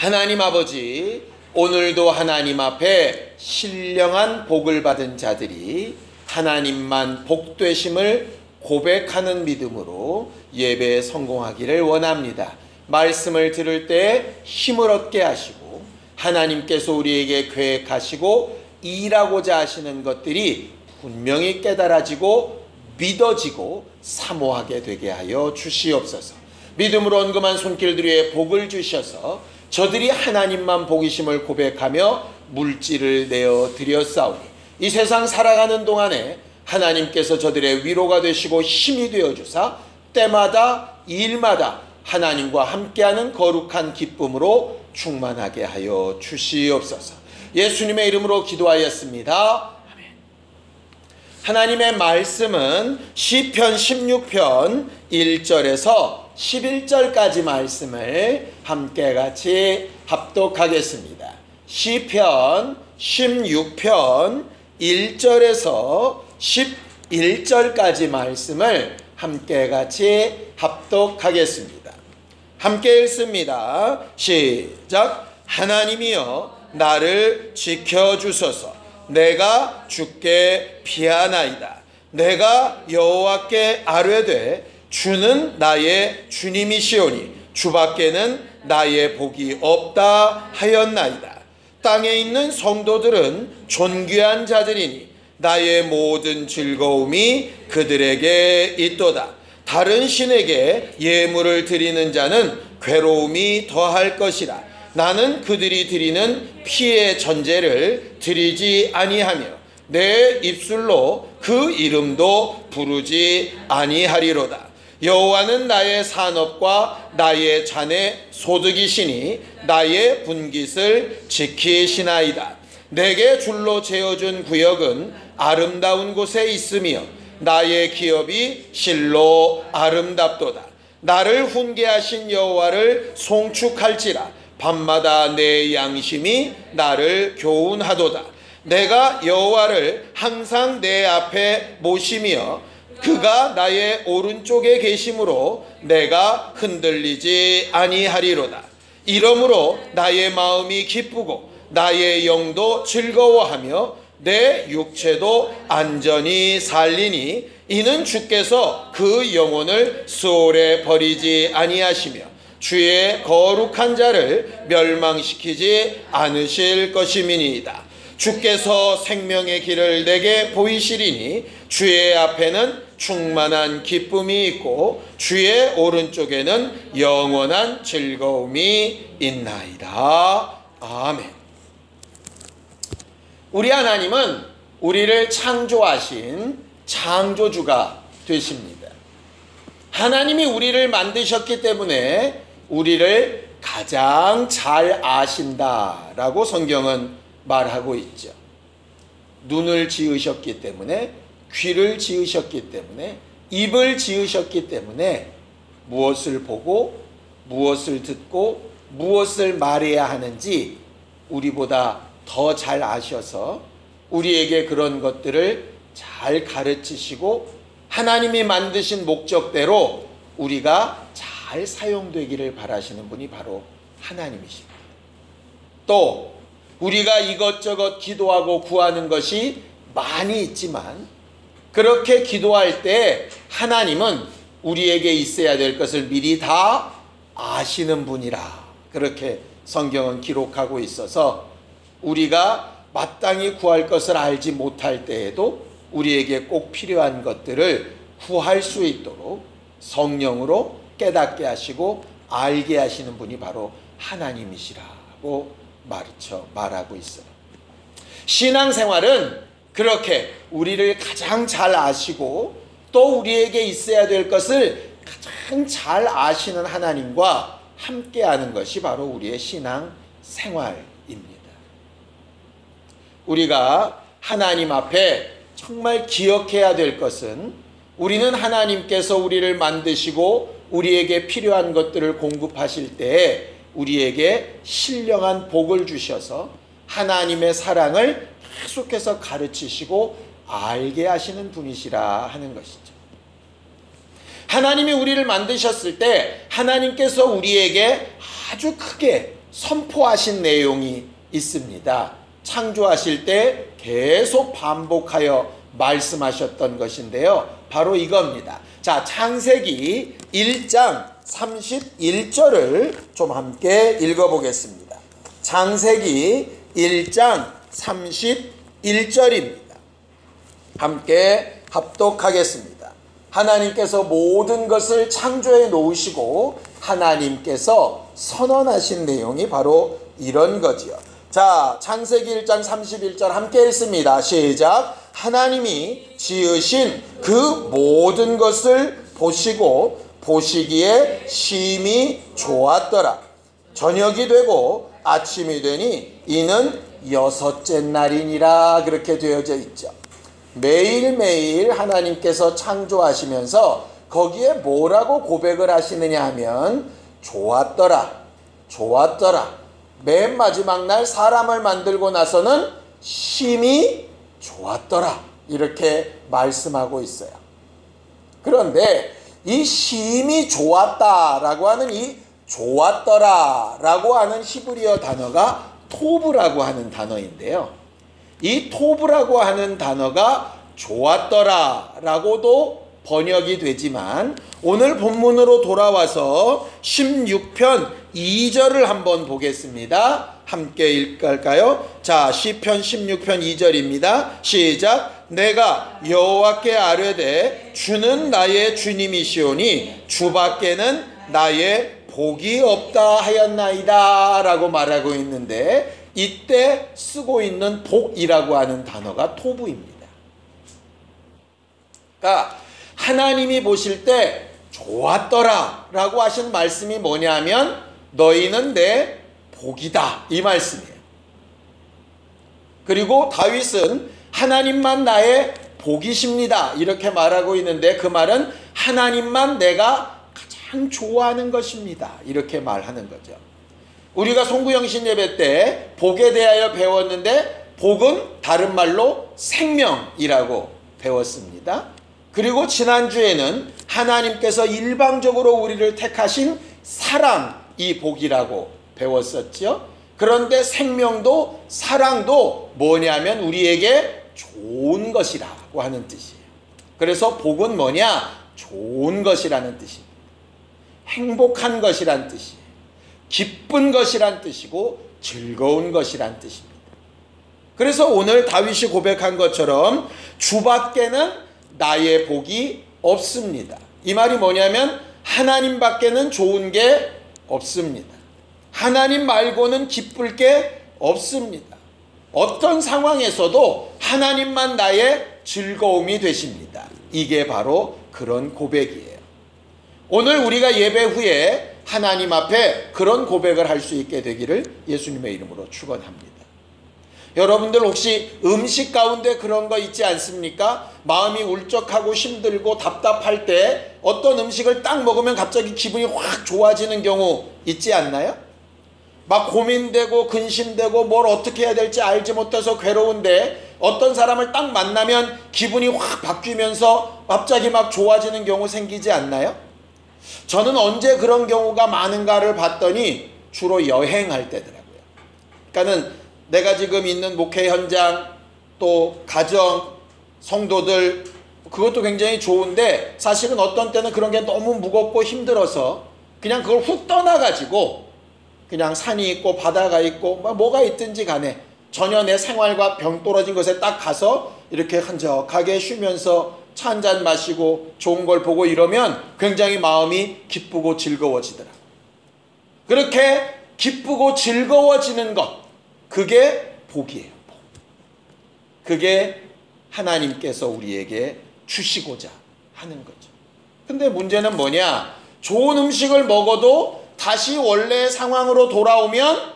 하나님 아버지, 오늘도 하나님 앞에 신령한 복을 받은 자들이 하나님만 복되심을 고백하는 믿음으로 예배에 성공하기를 원합니다. 말씀을 들을 때 힘을 얻게 하시고 하나님께서 우리에게 계획하시고 일하고자 하시는 것들이 분명히 깨달아지고 믿어지고 사모하게 되게 하여 주시옵소서. 믿음으로 언금한 손길들 위에 복을 주셔서 저들이 하나님만 복이심을 고백하며 물질을 내어 드렸사오니 이 세상 살아가는 동안에 하나님께서 저들의 위로가 되시고 힘이 되어 주사 때마다 일마다 하나님과 함께하는 거룩한 기쁨으로 충만하게 하여 주시옵소서. 예수님의 이름으로 기도하였습니다. 아멘. 하나님의 말씀은 시편 16편 1절에서 11절까지 말씀을 함께 같이 합독하겠습니다. 시편 16편 1절에서 11절까지 말씀을 함께 같이 합독하겠습니다. 함께 읽습니다. 시작. 하나님이여 나를 지켜주소서. 내가 주께 피하나이다. 내가 여호와께 아뢰되 주는 나의 주님이시오니 주밖에는 나의 복이 없다 하였나이다. 땅에 있는 성도들은 존귀한 자들이니 나의 모든 즐거움이 그들에게 있도다. 다른 신에게 예물을 드리는 자는 괴로움이 더할 것이라. 나는 그들이 드리는 피의 전제를 드리지 아니하며 내 입술로 그 이름도 부르지 아니하리로다. 여호와는 나의 산업과 나의 잔의 소득이시니 나의 분깃을 지키시나이다. 내게 줄로 재어준 구역은 아름다운 곳에 있으며 나의 기업이 실로 아름답도다. 나를 훈계하신 여호와를 송축할지라. 밤마다 내 양심이 나를 교훈하도다. 내가 여호와를 항상 내 앞에 모시며 그가 나의 오른쪽에 계심으로 내가 흔들리지 아니하리로다. 이러므로 나의 마음이 기쁘고 나의 영도 즐거워하며 내 육체도 안전히 살리니 이는 주께서 그 영혼을 수월에 버리지 아니하시며 주의 거룩한 자를 멸망시키지 않으실 것임이니이다. 주께서 생명의 길을 내게 보이시리니 주의 앞에는 충만한 기쁨이 있고 주의 오른쪽에는 영원한 즐거움이 있나이다. 아멘. 우리 하나님은 우리를 창조하신 창조주가 되십니다. 하나님이 우리를 만드셨기 때문에 우리를 가장 잘 아신다라고 성경은 말하고 있죠. 눈을 지으셨기 때문에, 귀를 지으셨기 때문에, 입을 지으셨기 때문에 무엇을 보고 무엇을 듣고 무엇을 말해야 하는지 우리보다 더 잘 아셔서 우리에게 그런 것들을 잘 가르치시고 하나님이 만드신 목적대로 우리가 잘 사용되기를 바라시는 분이 바로 하나님이십니다. 또 우리가 이것저것 기도하고 구하는 것이 많이 있지만 그렇게 기도할 때 하나님은 우리에게 있어야 될 것을 미리 다 아시는 분이라 그렇게 성경은 기록하고 있어서 우리가 마땅히 구할 것을 알지 못할 때에도 우리에게 꼭 필요한 것들을 구할 수 있도록 성령으로 깨닫게 하시고 알게 하시는 분이 바로 하나님이시라고 말하고 있어요. 신앙생활은 그렇게 우리를 가장 잘 아시고 또 우리에게 있어야 될 것을 가장 잘 아시는 하나님과 함께하는 것이 바로 우리의 신앙생활입니다. 우리가 하나님 앞에 정말 기억해야 될 것은 우리는 하나님께서 우리를 만드시고 우리에게 필요한 것들을 공급하실 때에 우리에게 신령한 복을 주셔서 하나님의 사랑을 계속해서 가르치시고 알게 하시는 분이시라 하는 것이죠. 하나님이 우리를 만드셨을 때 하나님께서 우리에게 아주 크게 선포하신 내용이 있습니다. 창조하실 때 계속 반복하여 말씀하셨던 것인데요. 바로 이겁니다. 자, 창세기 1장 31절을 좀 함께 읽어보겠습니다. 창세기 1장 31절입니다. 함께 합독하겠습니다. 하나님께서 모든 것을 창조해 놓으시고 하나님께서 선언하신 내용이 바로 이런 거지요. 자, 창세기 1장 31절 함께 읽습니다. 시작. 하나님이 지으신 그 모든 것을 보시고 보시기에 심히 좋았더라. 저녁이 되고 아침이 되니 이는 여섯째 날이니라. 그렇게 되어져 있죠. 매일매일 하나님께서 창조하시면서 거기에 뭐라고 고백을 하시느냐 하면 좋았더라, 좋았더라. 맨 마지막 날 사람을 만들고 나서는 심히 좋았더라, 이렇게 말씀하고 있어요. 그런데 이 심히 좋았다라고 하는 이 좋았더라라고 하는 히브리어 단어가 토브라고 하는 단어인데요. 이 토브라고 하는 단어가 좋았더라라고도 번역이 되지만 오늘 본문으로 돌아와서 16편 2절을 한번 보겠습니다. 함께 읽을까요? 자, 시편 16편 2절입니다. 시작. 내가 여호와께 아뢰되 주는 나의 주님이시오니 주밖에는 나의 복이 없다 하였나이다 라고 말하고 있는데, 이때 쓰고 있는 복이라고 하는 단어가 토부입니다. 그러니까 하나님이 보실 때 좋았더라 라고 하신 말씀이 뭐냐면 너희는 내 복이다, 이 말씀이에요. 그리고 다윗은 하나님만 나의 복이십니다 이렇게 말하고 있는데, 그 말은 하나님만 내가 가장 좋아하는 것입니다 이렇게 말하는 거죠. 우리가 송구영신 예배 때 복에 대하여 배웠는데, 복은 다른 말로 생명이라고 배웠습니다. 그리고 지난주에는 하나님께서 일방적으로 우리를 택하신 사랑, 이 복이라고 배웠었죠. 그런데 생명도 사랑도 뭐냐면 우리에게 좋은 것이라고 하는 뜻이에요. 그래서 복은 뭐냐? 좋은 것이라는 뜻입니다. 행복한 것이란 뜻이에요. 기쁜 것이란 뜻이고 즐거운 것이란 뜻입니다. 그래서 오늘 다윗이 고백한 것처럼 주밖에는 나의 복이 없습니다. 이 말이 뭐냐면 하나님밖에는 좋은 게 없습니다. 하나님 말고는 기쁠 게 없습니다. 어떤 상황에서도 하나님만 나의 즐거움이 되십니다. 이게 바로 그런 고백이에요. 오늘 우리가 예배 후에 하나님 앞에 그런 고백을 할 수 있게 되기를 예수님의 이름으로 축원합니다. 여러분들 혹시 음식 가운데 그런 거 있지 않습니까? 마음이 울적하고 힘들고 답답할 때 어떤 음식을 딱 먹으면 갑자기 기분이 확 좋아지는 경우 있지 않나요? 막 고민되고 근심되고 뭘 어떻게 해야 될지 알지 못해서 괴로운데 어떤 사람을 딱 만나면 기분이 확 바뀌면서 갑자기 막 좋아지는 경우 생기지 않나요? 저는 언제 그런 경우가 많은가를 봤더니 주로 여행할 때더라고요. 그러니까는 내가 지금 있는 목회 현장, 또 가정, 성도들, 그것도 굉장히 좋은데 사실은 어떤 때는 그런 게 너무 무겁고 힘들어서 그냥 그걸 훅 떠나가지고 그냥 산이 있고 바다가 있고 뭐가 있든지 간에 전혀 내 생활과 병 떨어진 곳에 딱 가서 이렇게 한적하게 쉬면서 차 한잔 마시고 좋은 걸 보고 이러면 굉장히 마음이 기쁘고 즐거워지더라. 그렇게 기쁘고 즐거워지는 것, 그게 복이에요. 복. 그게 하나님께서 우리에게 주시고자 하는 거죠. 근데 문제는 뭐냐? 좋은 음식을 먹어도 다시 원래 상황으로 돌아오면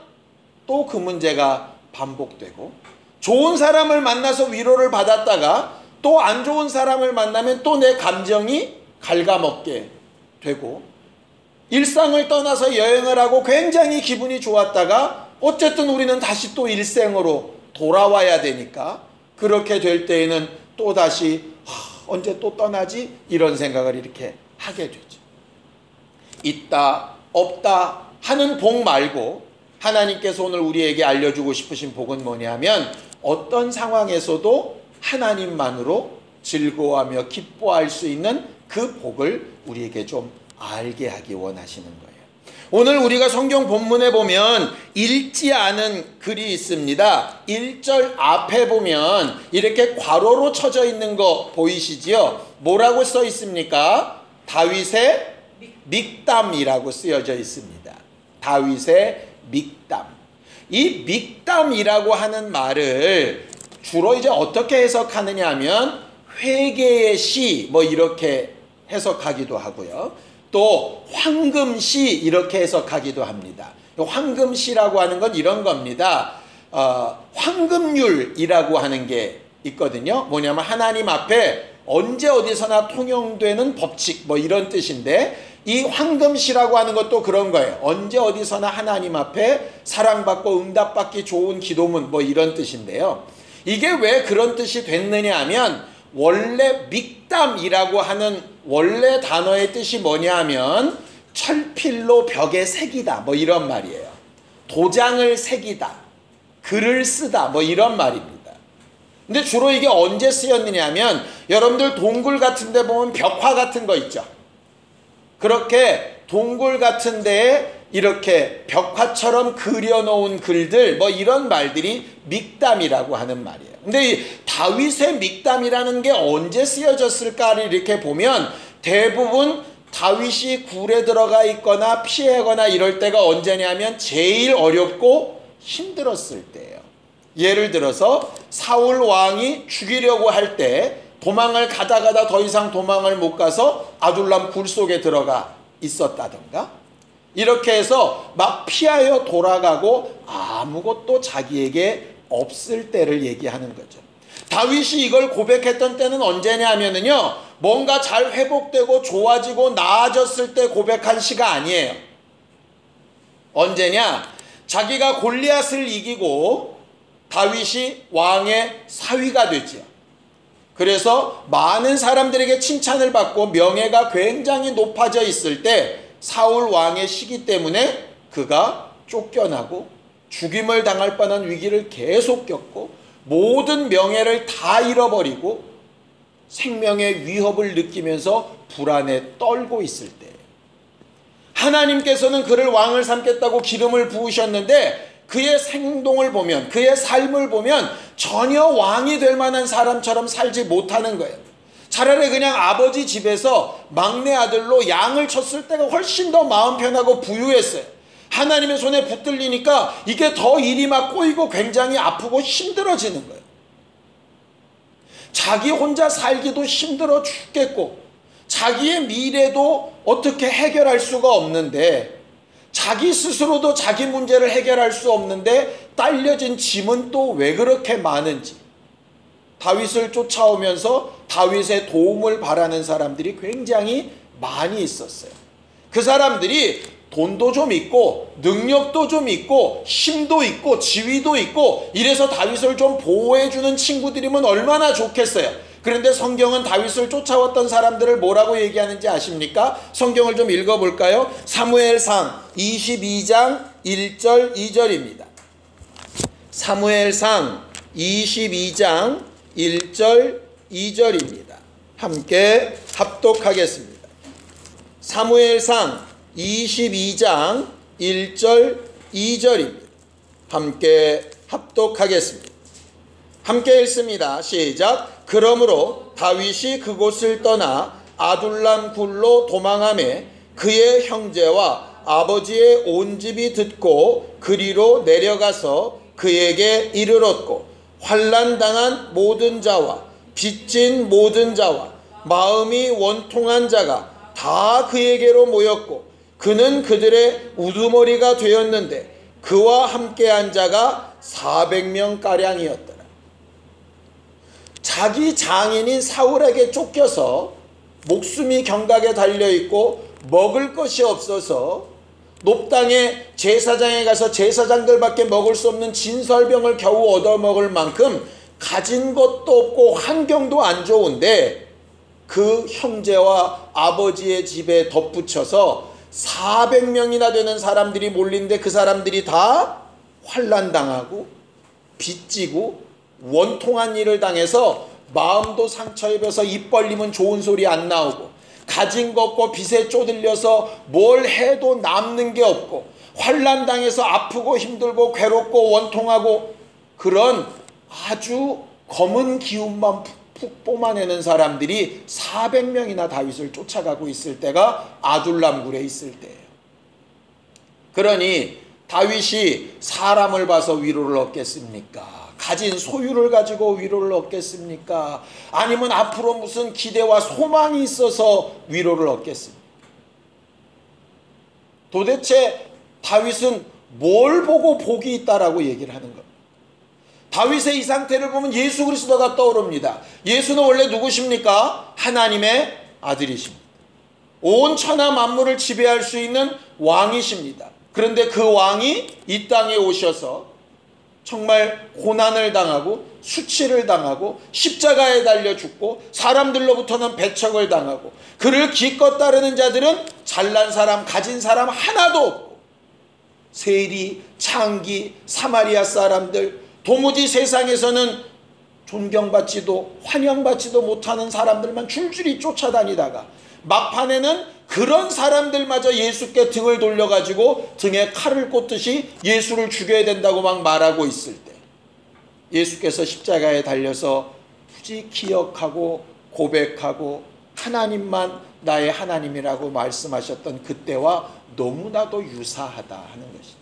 또 그 문제가 반복되고, 좋은 사람을 만나서 위로를 받았다가 또 안 좋은 사람을 만나면 또 내 감정이 갉아먹게 되고, 일상을 떠나서 여행을 하고 굉장히 기분이 좋았다가 어쨌든 우리는 다시 또 일생으로 돌아와야 되니까 그렇게 될 때에는 또 다시 언제 또 떠나지? 이런 생각을 이렇게 하게 되죠. 있다 없다 하는 복 말고 하나님께서 오늘 우리에게 알려주고 싶으신 복은 뭐냐면 어떤 상황에서도 하나님만으로 즐거워하며 기뻐할 수 있는 그 복을 우리에게 좀 알게 하기 원하시는 거예요. 오늘 우리가 성경 본문에 보면 읽지 않은 글이 있습니다. 1절 앞에 보면 이렇게 괄호로 쳐져 있는 거 보이시지요? 뭐라고 써 있습니까? 다윗의 믹담이라고 쓰여져 있습니다. 다윗의 믹담. 이 믹담이라고 하는 말을 주로 이제 어떻게 해석하느냐 하면 회개의 시 뭐 이렇게 해석하기도 하고요. 또 황금시 이렇게 해석하기도 합니다. 황금시라고 하는 건 이런 겁니다. 황금률이라고 하는 게 있거든요. 뭐냐면 하나님 앞에 언제 어디서나 통용되는 법칙 뭐 이런 뜻인데 이 황금시라고 하는 것도 그런 거예요. 언제 어디서나 하나님 앞에 사랑받고 응답받기 좋은 기도문 뭐 이런 뜻인데요. 이게 왜 그런 뜻이 됐느냐 하면 원래 믹담이라고 하는 원래 단어의 뜻이 뭐냐 하면 철필로 벽에 새기다 뭐 이런 말이에요. 도장을 새기다, 글을 쓰다 뭐 이런 말입니다. 근데 주로 이게 언제 쓰였느냐 하면 여러분들 동굴 같은 데 보면 벽화 같은 거 있죠. 그렇게 동굴 같은 데에 이렇게 벽화처럼 그려놓은 글들 뭐 이런 말들이 믹담이라고 하는 말이에요. 근데 이 다윗의 믹담이라는 게 언제 쓰여졌을까를 이렇게 보면 대부분 다윗이 굴에 들어가 있거나 피하거나 이럴 때가 언제냐면 제일 어렵고 힘들었을 때예요. 예를 들어서 사울 왕이 죽이려고 할 때 도망을 가다 더 이상 도망을 못 가서 아둘람 굴 속에 들어가 있었다던가 이렇게 해서 막 피하여 돌아가고 아무것도 자기에게 없을 때를 얘기하는 거죠. 다윗이 이걸 고백했던 때는 언제냐면요, 뭔가 잘 회복되고 좋아지고 나아졌을 때 고백한 시가 아니에요. 언제냐? 자기가 골리앗을 이기고 다윗이 왕의 사위가 되죠. 그래서 많은 사람들에게 칭찬을 받고 명예가 굉장히 높아져 있을 때 사울 왕의 시기 때문에 그가 쫓겨나고 죽임을 당할 뻔한 위기를 계속 겪고 모든 명예를 다 잃어버리고 생명의 위협을 느끼면서 불안에 떨고 있을 때 하나님께서는 그를 왕을 삼겠다고 기름을 부으셨는데 그의 행동을 보면 그의 삶을 보면 전혀 왕이 될 만한 사람처럼 살지 못하는 거예요. 차라리 그냥 아버지 집에서 막내 아들로 양을 쳤을 때가 훨씬 더 마음 편하고 부유했어요. 하나님의 손에 붙들리니까 이게 더 일이 막 꼬이고 굉장히 아프고 힘들어지는 거예요. 자기 혼자 살기도 힘들어 죽겠고 자기의 미래도 어떻게 해결할 수가 없는데 자기 스스로도 자기 문제를 해결할 수 없는데 딸려진 짐은 또 왜 그렇게 많은지 다윗을 쫓아오면서 다윗의 도움을 바라는 사람들이 굉장히 많이 있었어요. 그 사람들이 돈도 좀 있고 능력도 좀 있고 힘도 있고 지위도 있고 이래서 다윗을 좀 보호해주는 친구들이면 얼마나 좋겠어요. 그런데 성경은 다윗을 쫓아왔던 사람들을 뭐라고 얘기하는지 아십니까? 성경을 좀 읽어볼까요? 사무엘상 22장 1절 2절입니다. 사무엘상 22장 1절 2절입니다. 함께 합독하겠습니다. 사무엘상 22장 1절 2절입니다. 함께 합독하겠습니다. 함께 읽습니다. 시작. 그러므로 다윗이 그곳을 떠나 아둘람 굴로 도망하매 그의 형제와 아버지의 온 집이 듣고 그리로 내려가서 그에게 이르렀고 환난당한 모든 자와 빚진 모든 자와 마음이 원통한 자가 다 그에게로 모였고 그는 그들의 우두머리가 되었는데 그와 함께한 자가 400명가량이었더라. 자기 장인인 사울에게 쫓겨서 목숨이 경각에 달려있고 먹을 것이 없어서 높당의 제사장에 가서 제사장들밖에 먹을 수 없는 진설병을 겨우 얻어먹을 만큼 가진 것도 없고 환경도 안 좋은데 그 형제와 아버지의 집에 덧붙여서 400명이나 되는 사람들이 몰린데 그 사람들이 다 환난당하고 빚지고 원통한 일을 당해서 마음도 상처 입어서 입 벌리면 좋은 소리 안 나오고 가진 것 없고 빚에 쪼들려서 뭘 해도 남는 게 없고 환난당해서 아프고 힘들고 괴롭고 원통하고 그런 아주 검은 기운만 푹 뿜어내는 사람들이 400명이나 다윗을 쫓아가고 있을 때가 아둘람굴에 있을 때예요. 그러니 다윗이 사람을 봐서 위로를 얻겠습니까? 가진 소유를 가지고 위로를 얻겠습니까? 아니면 앞으로 무슨 기대와 소망이 있어서 위로를 얻겠습니까? 도대체 다윗은 뭘 보고 복이 있다라고 얘기를 하는 겁니다. 다윗의 이 상태를 보면 예수 그리스도가 떠오릅니다. 예수는 원래 누구십니까? 하나님의 아들이십니다. 온 천하 만물을 지배할 수 있는 왕이십니다. 그런데 그 왕이 이 땅에 오셔서 정말 고난을 당하고 수치를 당하고 십자가에 달려 죽고 사람들로부터는 배척을 당하고 그를 기껏 따르는 자들은 잘난 사람 가진 사람 하나도 없고 세리, 창기, 사마리아 사람들 도무지 세상에서는 존경받지도 환영받지도 못하는 사람들만 줄줄이 쫓아다니다가 막판에는 그런 사람들마저 예수께 등을 돌려가지고 등에 칼을 꽂듯이 예수를 죽여야 된다고 막 말하고 있을 때 예수께서 십자가에 달려서 굳이 기억하고 고백하고 하나님만 나의 하나님이라고 말씀하셨던 그때와 너무나도 유사하다 하는 것이죠.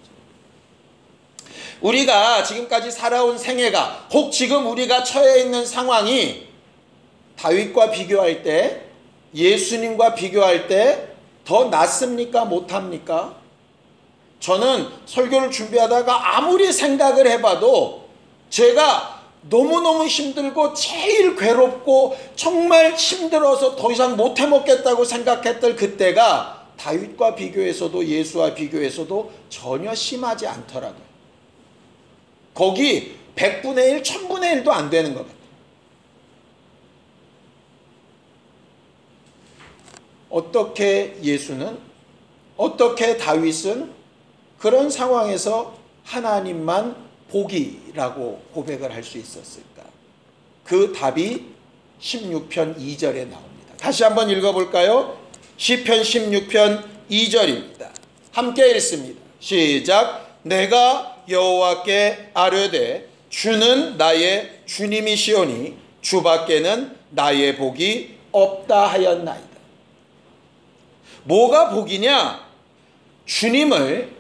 우리가 지금까지 살아온 생애가 혹 지금 우리가 처해 있는 상황이 다윗과 비교할 때 예수님과 비교할 때 더 낫습니까? 못합니까? 저는 설교를 준비하다가 아무리 생각을 해봐도 제가 너무너무 힘들고 제일 괴롭고 정말 힘들어서 더 이상 못 해먹겠다고 생각했던 그때가 다윗과 비교해서도 예수와 비교해서도 전혀 심하지 않더라고요. 거기 100분의 1, 1000분의 1도 안 되는 것 같아요. 어떻게 예수는, 어떻게 다윗은 그런 상황에서 하나님만 복이라고 고백을 할 수 있었을까? 그 답이 16편 2절에 나옵니다. 다시 한번 읽어볼까요? 시편 16편 2절입니다. 함께 읽습니다. 시작. 내가 여호와께 아뢰되 주는 나의 주님이시오니 주밖에는 나의 복이 없다 하였나이다. 뭐가 복이냐? 주님을,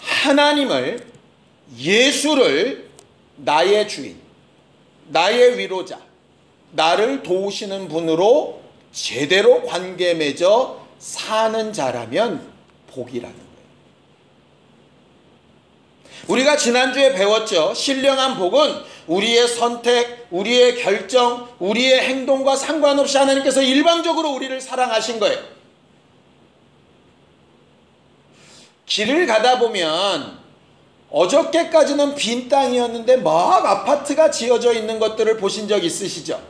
하나님을, 예수를 나의 주인, 나의 위로자, 나를 도우시는 분으로 제대로 관계 맺어 사는 자라면 복이라는 거예요. 우리가 지난주에 배웠죠. 신령한 복은 우리의 선택, 우리의 결정, 우리의 행동과 상관없이 하나님께서 일방적으로 우리를 사랑하신 거예요. 길을 가다 보면 어저께까지는 빈 땅이었는데 막 아파트가 지어져 있는 것들을 보신 적 있으시죠?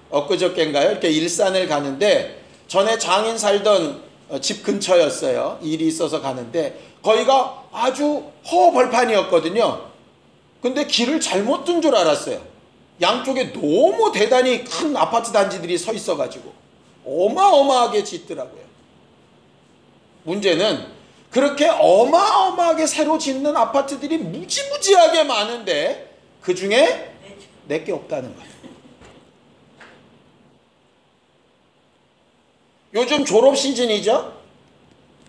엊그저께인가요? 이렇게 일산을 가는데 전에 장인 살던 집 근처였어요. 일이 있어서 가는데 거기가 아주 허벌판이었거든요. 근데 길을 잘못 둔 줄 알았어요. 양쪽에 너무 대단히 큰 아파트 단지들이 서 있어가지고 어마어마하게 짓더라고요. 문제는 그렇게 어마어마하게 새로 짓는 아파트들이 무지무지하게 많은데 그 중에 내게 없다는 거예요. 요즘 졸업 시즌이죠.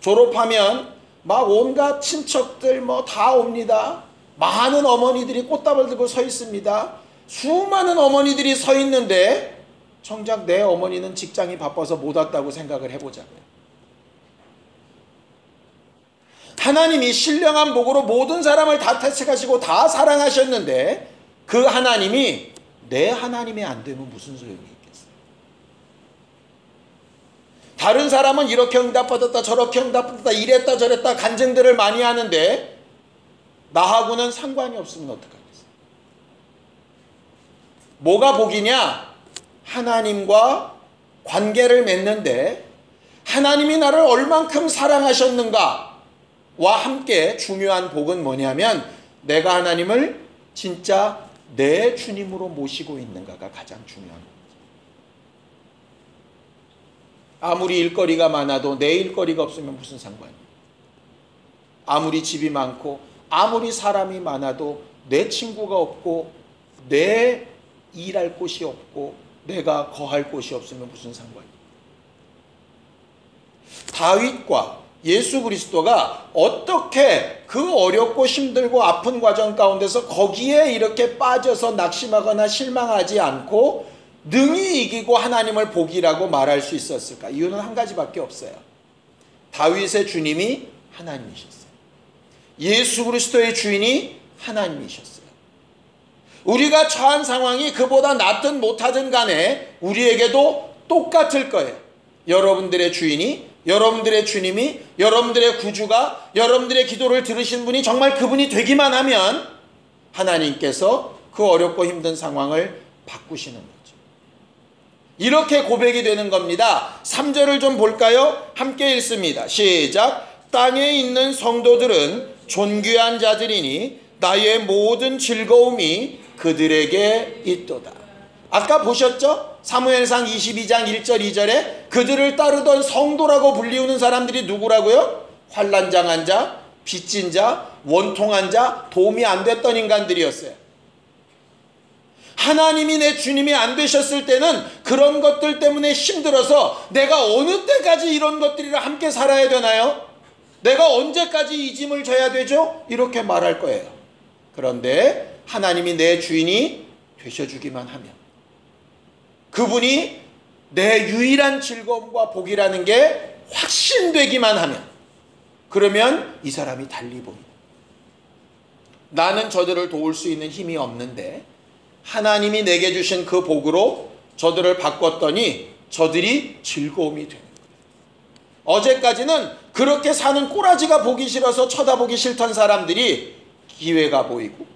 졸업하면 막 온갖 친척들 뭐 다 옵니다. 많은 어머니들이 꽃다발 들고 서 있습니다. 수많은 어머니들이 서 있는데 정작 내 어머니는 직장이 바빠서 못 왔다고 생각을 해보자고요. 하나님이 신령한 복으로 모든 사람을 다 택하시고 다 사랑하셨는데 그 하나님이 내 하나님이 안 되면 무슨 소용이 있겠어요? 다른 사람은 이렇게 응답받았다 저렇게 응답받았다 이랬다 저랬다 간증들을 많이 하는데 나하고는 상관이 없으면 어떡하겠어요? 뭐가 복이냐? 하나님과 관계를 맺는데 하나님이 나를 얼만큼 사랑하셨는가와 함께 중요한 복은 뭐냐면 내가 하나님을 진짜 내 주님으로 모시고 있는가가 가장 중요한 겁니다. 아무리 일거리가 많아도 내 일거리가 없으면 무슨 상관이에요? 아무리 집이 많고 아무리 사람이 많아도 내 친구가 없고 내 일할 곳이 없고 내가 거할 곳이 없으면 무슨 상관이에요? 다윗과 예수 그리스도가 어떻게 그 어렵고 힘들고 아픈 과정 가운데서 거기에 이렇게 빠져서 낙심하거나 실망하지 않고 능히 이기고 하나님을 복이라고 말할 수 있었을까? 이유는 한 가지밖에 없어요. 다윗의 주님이 하나님이셨어요. 예수 그리스도의 주인이 하나님이셨어요. 우리가 처한 상황이 그보다 낫든 못하든 간에 우리에게도 똑같을 거예요. 여러분들의 주인이, 여러분들의 주님이, 여러분들의 구주가 여러분들의 기도를 들으신 분이 정말 그분이 되기만 하면 하나님께서 그 어렵고 힘든 상황을 바꾸시는 거죠. 이렇게 고백이 되는 겁니다. 3절을 좀 볼까요? 함께 읽습니다. 시작. 땅에 있는 성도들은 존귀한 자들이니 나의 모든 즐거움이 그들에게 있도다. 아까 보셨죠? 사무엘상 22장 1절 2절에 그들을 따르던 성도라고 불리우는 사람들이 누구라고요? 환난당한 자, 빚진 자, 원통한 자, 도움이 안 됐던 인간들이었어요. 하나님이 내 주님이 안 되셨을 때는 그런 것들 때문에 힘들어서 내가 어느 때까지 이런 것들이랑 함께 살아야 되나요? 내가 언제까지 이 짐을 져야 되죠? 이렇게 말할 거예요. 그런데 하나님이 내 주인이 되셔주기만 하면, 그분이 내 유일한 즐거움과 복이라는 게 확신되기만 하면, 그러면 이 사람이 달리 보입니다. 나는 저들을 도울 수 있는 힘이 없는데 하나님이 내게 주신 그 복으로 저들을 바꿨더니 저들이 즐거움이 되는 거예요. 어제까지는 그렇게 사는 꼬라지가 보기 싫어서 쳐다보기 싫던 사람들이 기회가 보이고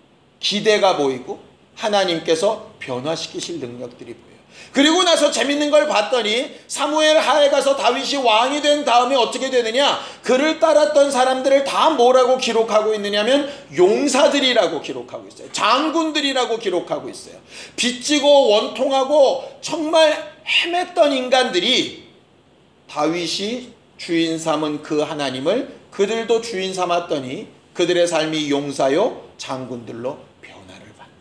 기대가 보이고 하나님께서 변화시키실 능력들이 보여요. 그리고 나서 재밌는 걸 봤더니 사무엘 하에 가서 다윗이 왕이 된 다음에 어떻게 되느냐, 그를 따랐던 사람들을 다 뭐라고 기록하고 있느냐면 용사들이라고 기록하고 있어요. 장군들이라고 기록하고 있어요. 빚지고 원통하고 정말 헤맸던 인간들이 다윗이 주인 삼은 그 하나님을 그들도 주인 삼았더니 그들의 삶이 용사요 장군들로 변화를 받는.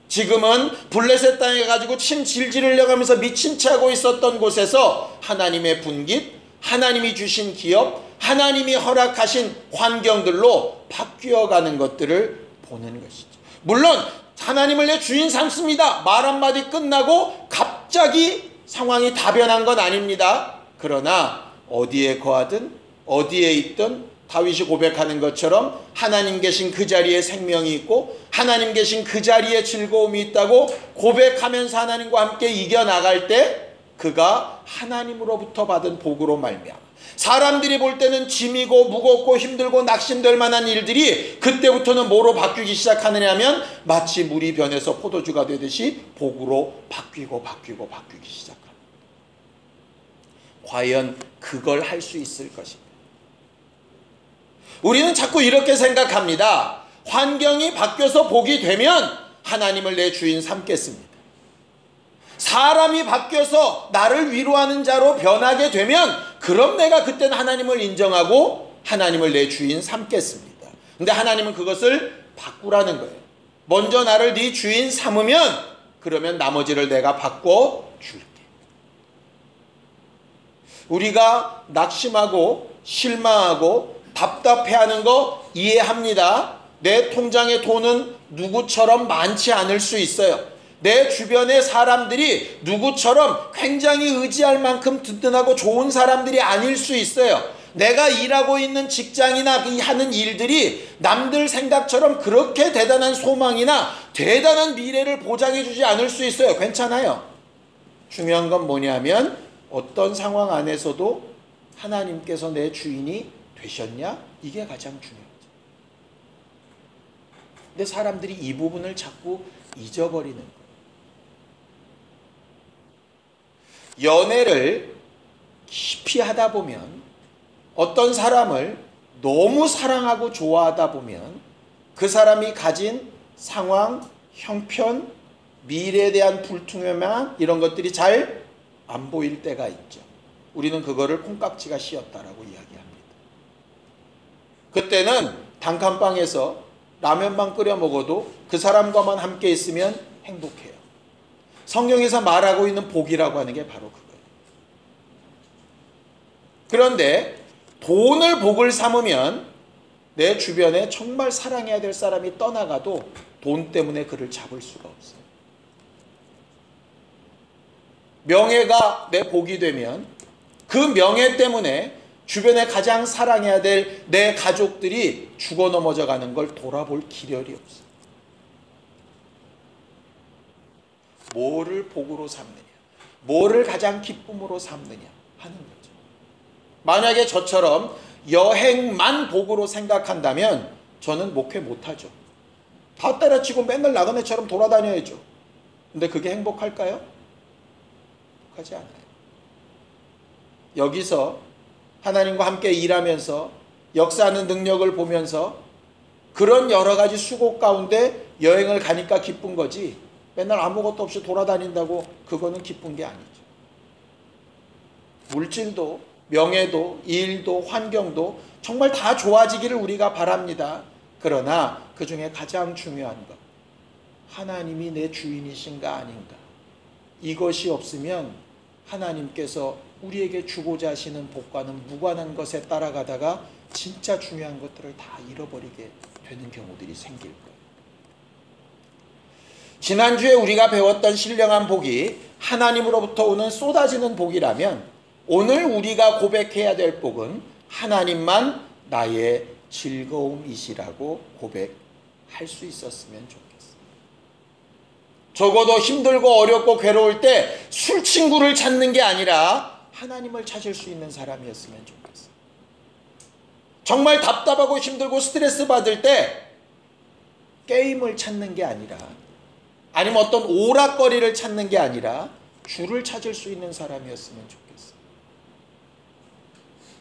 지금은 블레셋 땅에 가지고 침 질질 흘려가면서 미친 채 하고 있었던 곳에서 하나님의 분깃, 하나님이 주신 기업, 하나님이 허락하신 환경들로 바뀌어가는 것들을 보는 것이죠. 물론 하나님을 내 주인 삼습니다 말 한마디 끝나고 갑자기 상황이 다 변한 건 아닙니다. 그러나 어디에 거하든 어디에 있든 다윗이 고백하는 것처럼 하나님 계신 그 자리에 생명이 있고 하나님 계신 그 자리에 즐거움이 있다고 고백하면서 하나님과 함께 이겨나갈 때 그가 하나님으로부터 받은 복으로 말미암아 사람들이 볼 때는 짐이고 무겁고 힘들고 낙심될 만한 일들이 그때부터는 뭐로 바뀌기 시작하느냐 하면 마치 물이 변해서 포도주가 되듯이 복으로 바뀌기 시작합니다. 과연 그걸 할 수 있을 것인가? 우리는 자꾸 이렇게 생각합니다. 환경이 바뀌어서 복이 되면 하나님을 내 주인 삼겠습니다. 사람이 바뀌어서 나를 위로하는 자로 변하게 되면 그럼 내가 그때는 하나님을 인정하고 하나님을 내 주인 삼겠습니다. 근데 하나님은 그것을 바꾸라는 거예요. 먼저 나를 네 주인 삼으면 그러면 나머지를 내가 바꿔줄게. 우리가 낙심하고 실망하고 답답해하는 거 이해합니다. 내 통장의 돈은 누구처럼 많지 않을 수 있어요. 내 주변의 사람들이 누구처럼 굉장히 의지할 만큼 든든하고 좋은 사람들이 아닐 수 있어요. 내가 일하고 있는 직장이나 하는 일들이 남들 생각처럼 그렇게 대단한 소망이나 대단한 미래를 보장해 주지 않을 수 있어요. 괜찮아요. 중요한 건 뭐냐면 어떤 상황 안에서도 하나님께서 내 주인이 되셨냐? 이게 가장 중요하죠. 근데 사람들이 이 부분을 자꾸 잊어버리는 거예요. 연애를 깊이 하다 보면, 어떤 사람을 너무 사랑하고 좋아하다 보면 그 사람이 가진 상황, 형편, 미래에 대한 불투명함, 이런 것들이 잘 안 보일 때가 있죠. 우리는 그거를 콩깍지가 씌었다라고 이야기합니다. 그때는 단칸방에서 라면만 끓여 먹어도 그 사람과만 함께 있으면 행복해요. 성경에서 말하고 있는 복이라고 하는 게 바로 그거예요. 그런데 돈을 복을 삼으면 내 주변에 정말 사랑해야 될 사람이 떠나가도 돈 때문에 그를 잡을 수가 없어요. 명예가 내 복이 되면 그 명예 때문에 주변에 가장 사랑해야 될 내 가족들이 죽어 넘어져 가는 걸 돌아볼 기력이 없어요. 뭐를 복으로 삼느냐, 뭐를 가장 기쁨으로 삼느냐 하는 거죠. 만약에 저처럼 여행만 복으로 생각한다면 저는 목회 못하죠. 다 때려치고 맨날 나그네처럼 돌아다녀야죠. 근데 그게 행복할까요? 행복하지 않아요. 여기서 하나님과 함께 일하면서 역사하는 능력을 보면서 그런 여러 가지 수고 가운데 여행을 가니까 기쁜 거지, 맨날 아무것도 없이 돌아다닌다고 그거는 기쁜 게 아니죠. 물질도 명예도 일도 환경도 정말 다 좋아지기를 우리가 바랍니다. 그러나 그 중에 가장 중요한 것, 하나님이 내 주인이신가 아닌가, 이것이 없으면 하나님께서 우리에게 주고자 하시는 복과는 무관한 것에 따라가다가 진짜 중요한 것들을 다 잃어버리게 되는 경우들이 생길 거예요. 지난주에 우리가 배웠던 신령한 복이 하나님으로부터 오는 쏟아지는 복이라면, 오늘 우리가 고백해야 될 복은 하나님만 나의 즐거움이시라고 고백할 수 있었으면 좋겠어요. 적어도 힘들고 어렵고 괴로울 때 술 친구를 찾는 게 아니라 하나님을 찾을 수 있는 사람이었으면 좋겠어요. 정말 답답하고 힘들고 스트레스 받을 때 게임을 찾는 게 아니라, 아니면 어떤 오락거리를 찾는 게 아니라 주를 찾을 수 있는 사람이었으면 좋겠어요.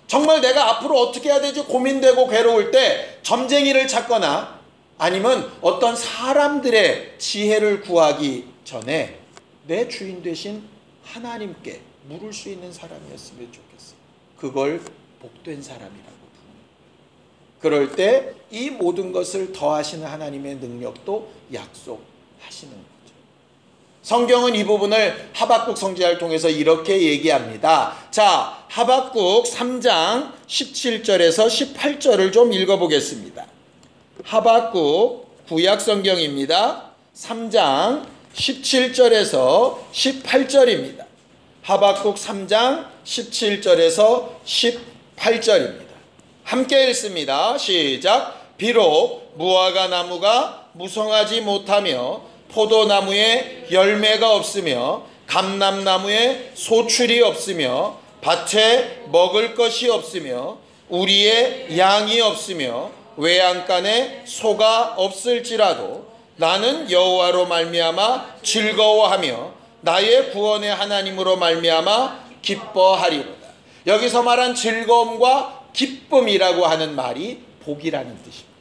정말 내가 앞으로 어떻게 해야 되지 고민되고 괴로울 때 점쟁이를 찾거나 아니면 어떤 사람들의 지혜를 구하기 전에 내 주인 되신 하나님께 물을 수 있는 사람이었으면 좋겠어요. 그걸 복된 사람이라고 부릅니다. 그럴 때 이 모든 것을 더하시는 하나님의 능력도 약속하시는 거죠. 성경은 이 부분을 하박국 선지자를 통해서 이렇게 얘기합니다. 자, 하박국 3장 17절에서 18절을 좀 읽어보겠습니다. 하박국 구약성경입니다. 3장 17절에서 18절입니다. 하박국 3장 17절에서 18절입니다. 함께 읽습니다. 시작. 비록 무화과 나무가 무성하지 못하며 포도나무에 열매가 없으며 감람나무에 소출이 없으며 밭에 먹을 것이 없으며 우리의 양이 없으며 외양간에 소가 없을지라도 나는 여호와로 말미암아 즐거워하며 나의 구원의 하나님으로 말미암아 기뻐하리로다. 여기서 말한 즐거움과 기쁨이라고 하는 말이 복이라는 뜻입니다.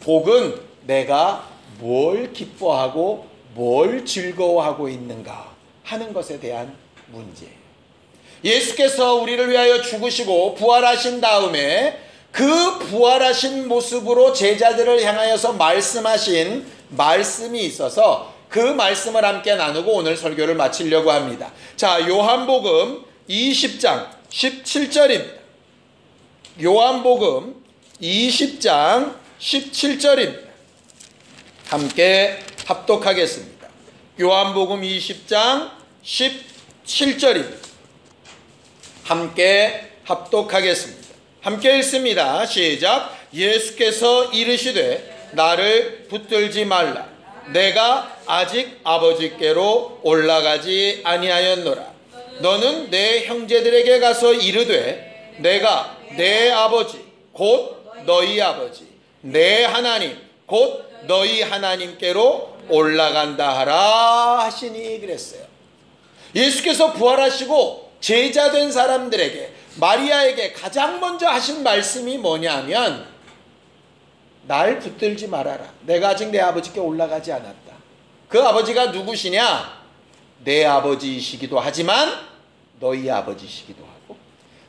복은 내가 뭘 기뻐하고 뭘 즐거워하고 있는가 하는 것에 대한 문제예요. 예수께서 우리를 위하여 죽으시고 부활하신 다음에 그 부활하신 모습으로 제자들을 향하여서 말씀하신 말씀이 있어서 그 말씀을 함께 나누고 오늘 설교를 마치려고 합니다. 자, 요한복음 20장 17절입니다. 요한복음 20장 17절입니다. 함께 합독하겠습니다. 요한복음 20장 17절입니다. 함께 합독하겠습니다. 함께 읽습니다. 시작. 예수께서 이르시되 나를 붙들지 말라. 내가 아직 아버지께로 올라가지 아니하였노라. 너는 내 형제들에게 가서 이르되 내가 내 아버지 곧 너희 아버지 내 하나님 곧 너희 하나님께로 올라간다 하라 하시니 그랬어요. 예수께서 부활하시고 제자된 사람들에게, 마리아에게 가장 먼저 하신 말씀이 뭐냐면 날 붙들지 말아라. 내가 아직 내 아버지께 올라가지 않았다. 그 아버지가 누구시냐? 내 아버지이시기도 하지만 너희 아버지이시기도 하고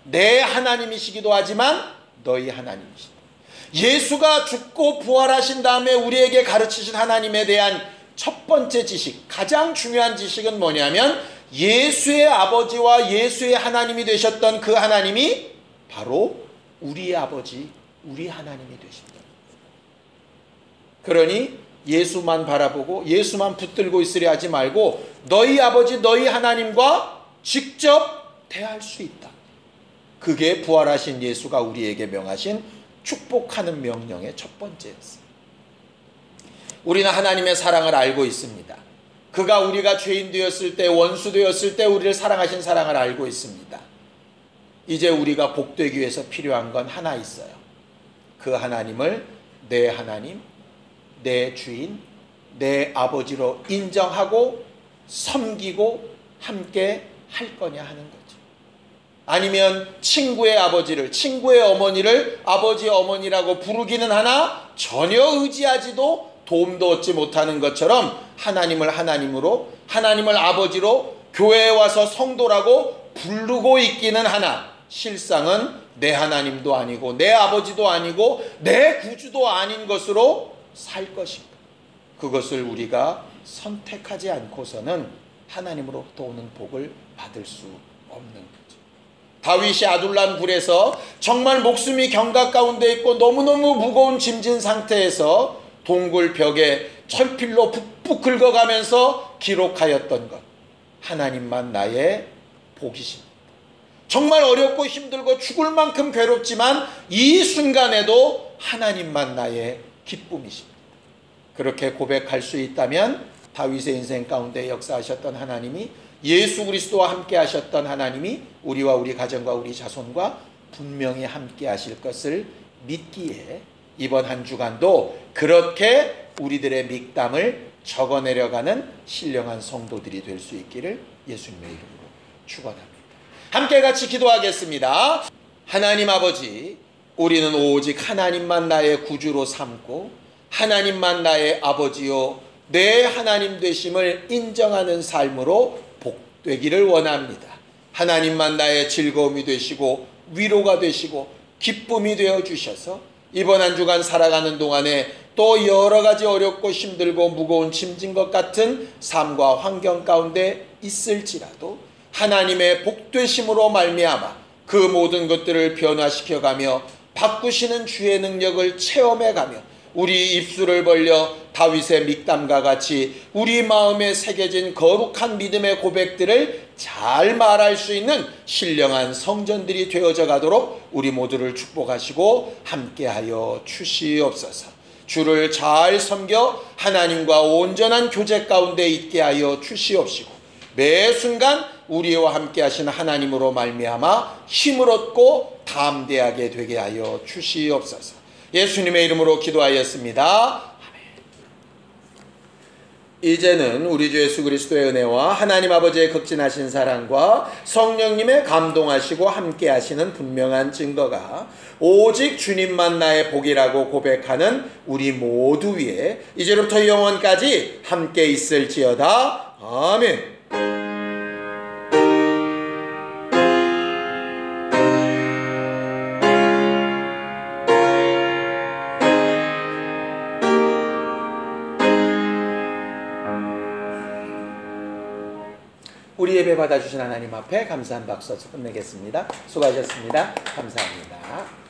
내 하나님이시기도 하지만 너희 하나님이시다. 예수가 죽고 부활하신 다음에 우리에게 가르치신 하나님에 대한 첫 번째 지식, 가장 중요한 지식은 뭐냐면 예수의 아버지와 예수의 하나님이 되셨던 그 하나님이 바로 우리의 아버지, 우리 하나님이 되십니다. 그러니 예수만 바라보고 예수만 붙들고 있으려 하지 말고 너희 아버지, 너희 하나님과 직접 대할 수 있다. 그게 부활하신 예수가 우리에게 명하신 축복하는 명령의 첫 번째였어요. 우리는 하나님의 사랑을 알고 있습니다. 그가 우리가 죄인 되었을 때, 원수 되었을 때 우리를 사랑하신 사랑을 알고 있습니다. 이제 우리가 복되기 위해서 필요한 건 하나 있어요. 그 하나님을 내 하나님, 내 주인, 내 아버지로 인정하고 섬기고 함께 할 거냐 하는 거죠. 아니면 친구의 아버지를, 친구의 어머니를 아버지 어머니라고 부르기는 하나 전혀 의지하지도 도움도 얻지 못하는 것처럼 하나님을 하나님으로, 하나님을 아버지로 교회에 와서 성도라고 부르고 있기는 하나 실상은 내 하나님도 아니고 내 아버지도 아니고 내 구주도 아닌 것으로 살 것입니다. 그것을 우리가 선택하지 않고서는 하나님으로부터 오는 복을 받을 수 없는 거죠. 다윗이 아둘람 굴에서 정말 목숨이 경각 가운데 있고 너무너무 무거운 짐진 상태에서 동굴 벽에 철필로 푹푹 긁어가면서 기록하였던 것, 하나님만 나의 복이십니다. 정말 어렵고 힘들고 죽을 만큼 괴롭지만 이 순간에도 하나님만 나의 기쁨이십니다. 그렇게 고백할 수 있다면 다윗의 인생 가운데 역사하셨던 하나님이, 예수 그리스도와 함께 하셨던 하나님이 우리와 우리 가정과 우리 자손과 분명히 함께 하실 것을 믿기에 이번 한 주간도 그렇게 우리들의 믹담을 적어내려가는 신령한 성도들이 될 수 있기를 예수님의 이름으로 축원합니다. 함께 같이 기도하겠습니다. 하나님 아버지, 우리는 오직 하나님만 나의 구주로 삼고 하나님만 나의 아버지요 내 하나님 되심을 인정하는 삶으로 복되기를 원합니다. 하나님만 나의 즐거움이 되시고 위로가 되시고 기쁨이 되어 주셔서 이번 한 주간 살아가는 동안에 또 여러 가지 어렵고 힘들고 무거운 짐진 것 같은 삶과 환경 가운데 있을지라도 하나님의 복되심으로 말미암아 그 모든 것들을 변화시켜가며 바꾸시는 주의 능력을 체험해가며 우리 입술을 벌려 다윗의 믹담과 같이 우리 마음에 새겨진 거룩한 믿음의 고백들을 잘 말할 수 있는 신령한 성전들이 되어져 가도록 우리 모두를 축복하시고 함께하여 주시옵소서. 주를 잘 섬겨 하나님과 온전한 교제 가운데 있게 하여 주시옵시고 매 순간 우리와 함께 하신 하나님으로 말미암아 힘을 얻고 담대하게 되게 하여 주시옵소서. 예수님의 이름으로 기도하였습니다. 이제는 우리 주 예수 그리스도의 은혜와 하나님 아버지의 극진하신 사랑과 성령님의 감동하시고 함께 하시는 분명한 증거가 오직 주님만 나의 복이라고 고백하는 우리 모두 위에 이제부터 영원까지 함께 있을지어다. 아멘. 우리 예배 받아주신 하나님 앞에 감사한 박수 끝내겠습니다. 수고하셨습니다. 감사합니다.